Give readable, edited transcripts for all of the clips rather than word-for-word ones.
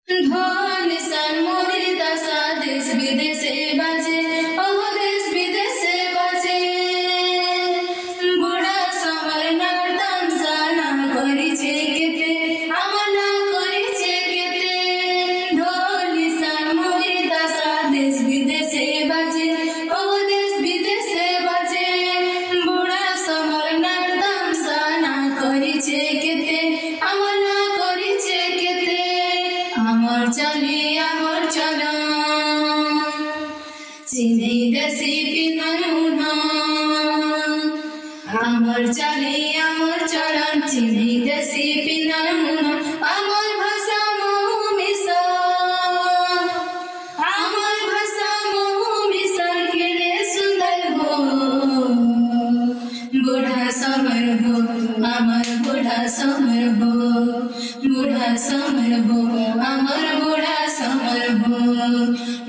ঢোল সানমোরি দাসা দেশ বিদেশে বাজে, ওহ দেশ বিদেশে বাজে। বুড়া সমর নর্তন সানা করিছে কেতে, আমার না করিছে কেতে। ঢোল সানমোরি দাসা দেশ বিদেশে বাজে, ওহ দেশ বিদেশে বাজে। বুড়া সমর নর্তন সানা করিছে কেতে, আমার না করিছে কেতে। আমার চলে আমার চলন চিনেই দেশি পিনন, আমার চলে আমার চলন চিনেই দেশি পিনন। আমার ভাষা মোহ মিশা, আমার ভাষা মোহ মিশা কেনে সুন্দর हो। बूढ़ा समर हो अमर बूढ़ा समर हो, बूढ़ा समर हो अमर बूढ़ा समर हो।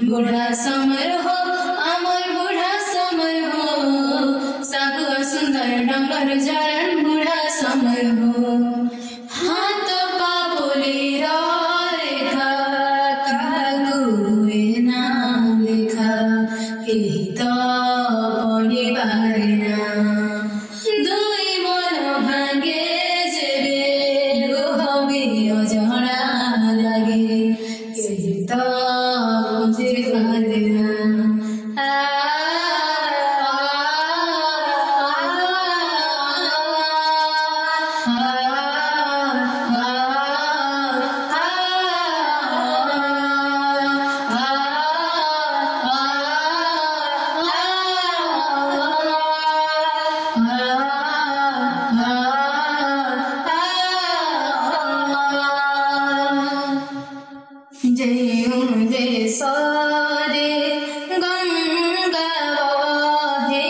बूढ़ा समर हो अमर बूढ़ा समर हो, सागु सुंदर डंगर जरन बूढ़ा समर हो। हाथ पापोली रेखा कागुए ना लेखा, केही तो पढ़िबार ना। দুই মন ভাঙে যেবে হবে অজড়া লাগে, কেহি তো বুঝে পারে না। जय सारे गंगा बहे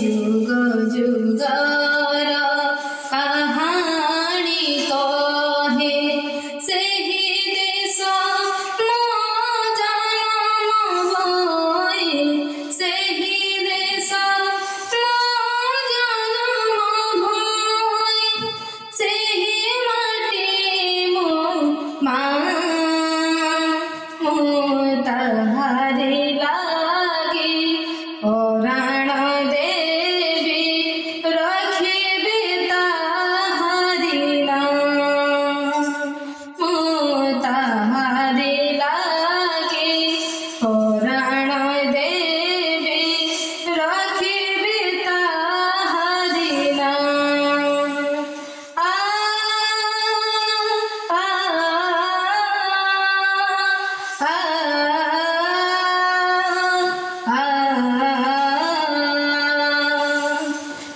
जुग जुगार कहानी कहे, सेहि देश मो जनम भय, सेहि देश मो जनम भय। सेहि माटी मो ताहारे लागे पराण देवी रखिबे ताहारी नाम। ताहारे लागे पराण देवी रखिबे ताहारी नाम।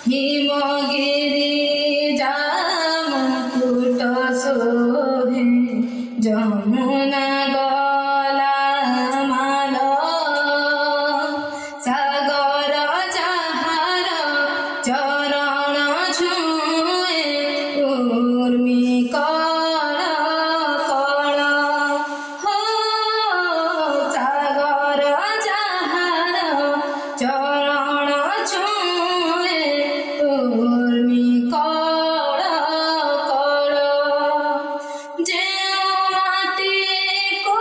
हिमगिरी जामुकुट शोभे, जमुना गला माल। सागर जाहार चरण छुए, उर्मी कल कल हो। सागर जाहार चरण छुए, उर्मी कल कल। जे माटी को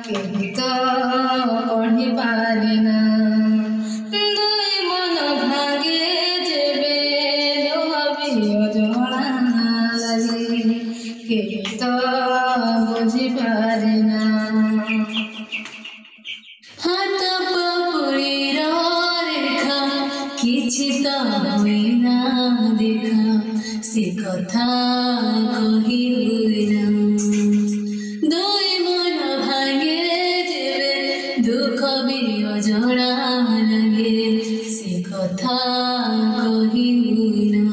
केहि तो पढ़ी पारे ना दुई मन भागे जेबे लोहबियो जणा लागे केहि तो बुझी पारे ना हाथ पपुड़ीर रेखा किछि तो हुए ना देखा से कथा कही हुए ना दुई मन भागे जेबे दुख भी अजଣା लगे से कथा कही हुए ना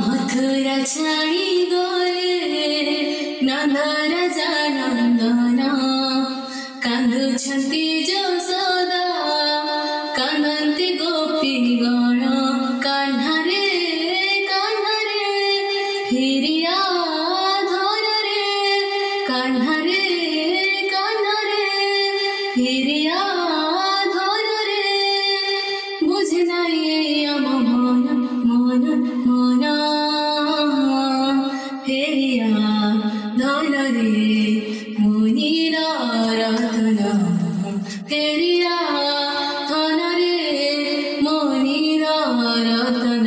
मथुरा छाड़ी गले नंदर जानंदन कांदुछंती यशोदा कांदंती गोपीगण कान्हारे कान्हारे हिरिया धर रे कान्हारे कान्हारे हिरिया धर रे बुझे नाई आम मन मन मन हेरिया धन रे मुनिर रतन हेरिया धन रे मुनिर रतन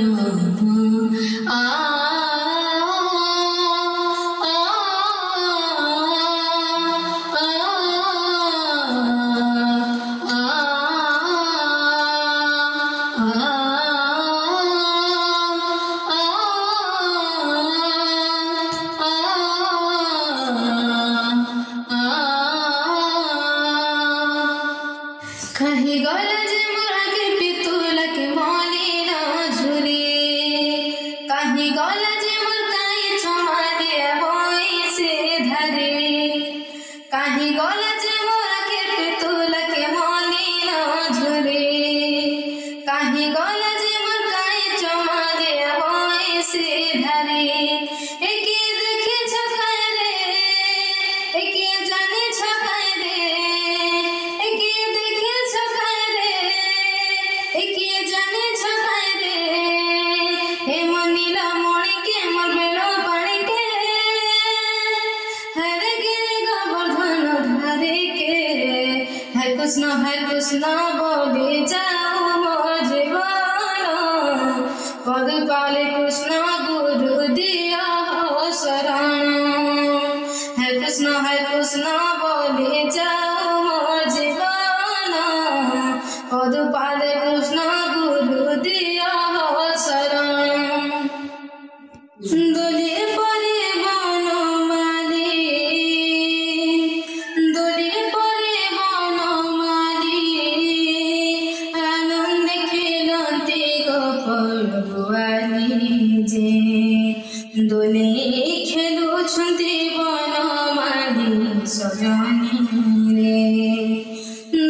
आ कहीं गला जे मोरा के पितुल के मलिन झुरी कहीं गला जे मोर काई क्षमा दिया होई से धरे कहीं गला जे मोरा के पितुल के मलिन झुरी कहीं गला जे मोर काई क्षमा दिया होई से धरे एके देखे छकाए रे एके जाने छकाए रे एके देखे छकाए रे एके जाने छकाए रे हे मनीला मणि के मोर बेलो पानी के हरे गिरे गोवर्धन धरे के है कृष्ण बोले जाओ मोर जीवन पद पाले कृष्ण गुरु दिया हो शरण है कृष्ण बोले जाओ मोर जीवन पद पाले कृष्ण गुरु दिया हो शरण दोले परे बनमाली दोले परे बनमाली आनंद खेलते गोपाल बुआली जे दोले खेलुछन्ति बनमाली सजनी रे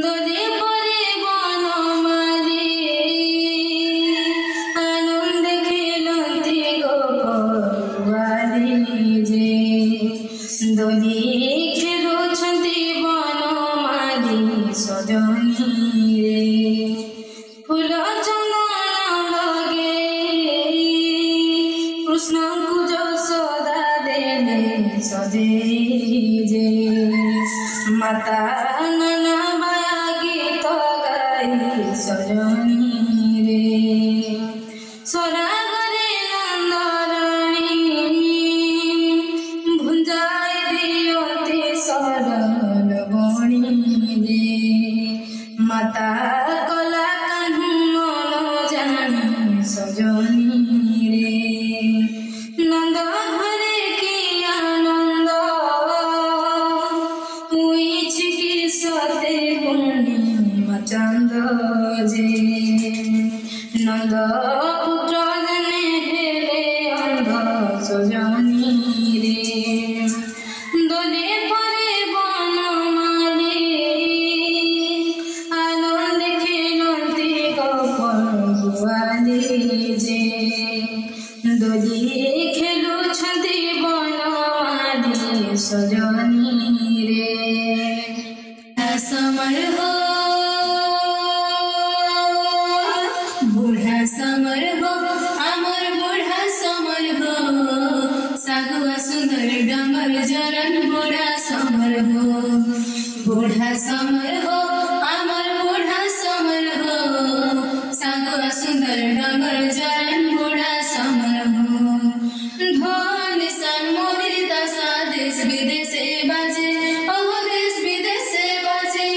दोले परे बनमाली आनंद खेलन्ति गोपाल बुआली जे दोले खेलुछन्ति बनमाली सजनी रे फूल चंदन लगे कृष्ण को यशोदा देले सजे जे माता नना गीत गाई सजनी रे सरागरे नंदराणी भुंजाई दियोते सरल बणी रे माता कला कान्हू मन जानी सजनी रे नंद हरे की आनंद हुई छिकी सते पूर्णिमा चंद जे नंद पुत्र जने हेले अंध सजनी रे दोले परे बनमाली आनंद खेलन्ति गोपाल बुआली जे दोले खेलुछन्ति बनमाली सजनी रे समर हो जरन बूढ़ा समर हो अमर बूढ़ा समर हो सागवा सुंदर डगर जरन बूढ़ा समर हो ढोल सन मोरी दशा देश विदेशे बाजे ओह देश विदेशे बाजे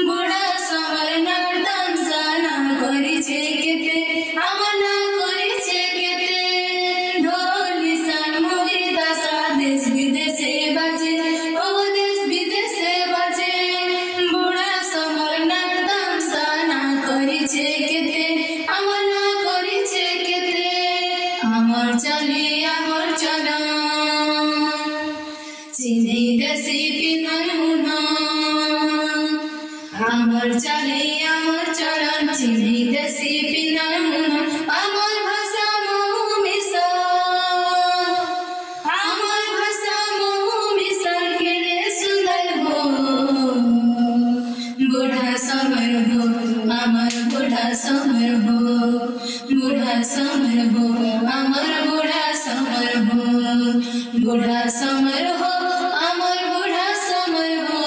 बूढ़ा समर नर्तन साना करिछे केते আমার না করিছে কেতে ঢোল सन मोरी दशा देश विदेशे बाजे ओह देश विदेशे बाजे बूढ़ा समर नर्तन साना करिछे केते আমার না করিছে কেতে আমার চলে আমার চলা চিনি দেশি পিনন হুনা আমার চলে আমার চলা চিনি দেশি পিনন হুনা আমার ভাষা মহু মিশন কেনে সুন্দর हो बूढ़ा समर हो अमर बूढ़ा समर हो बूढ़ा समर हो अमर बूढ़ा समर हो बूढ़ा समर हो अमर बूढ़ा समर हो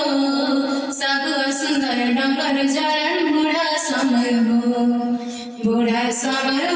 सागवा सुंदर डगर जरन बूढ़ा समर हो बूढ़ा समर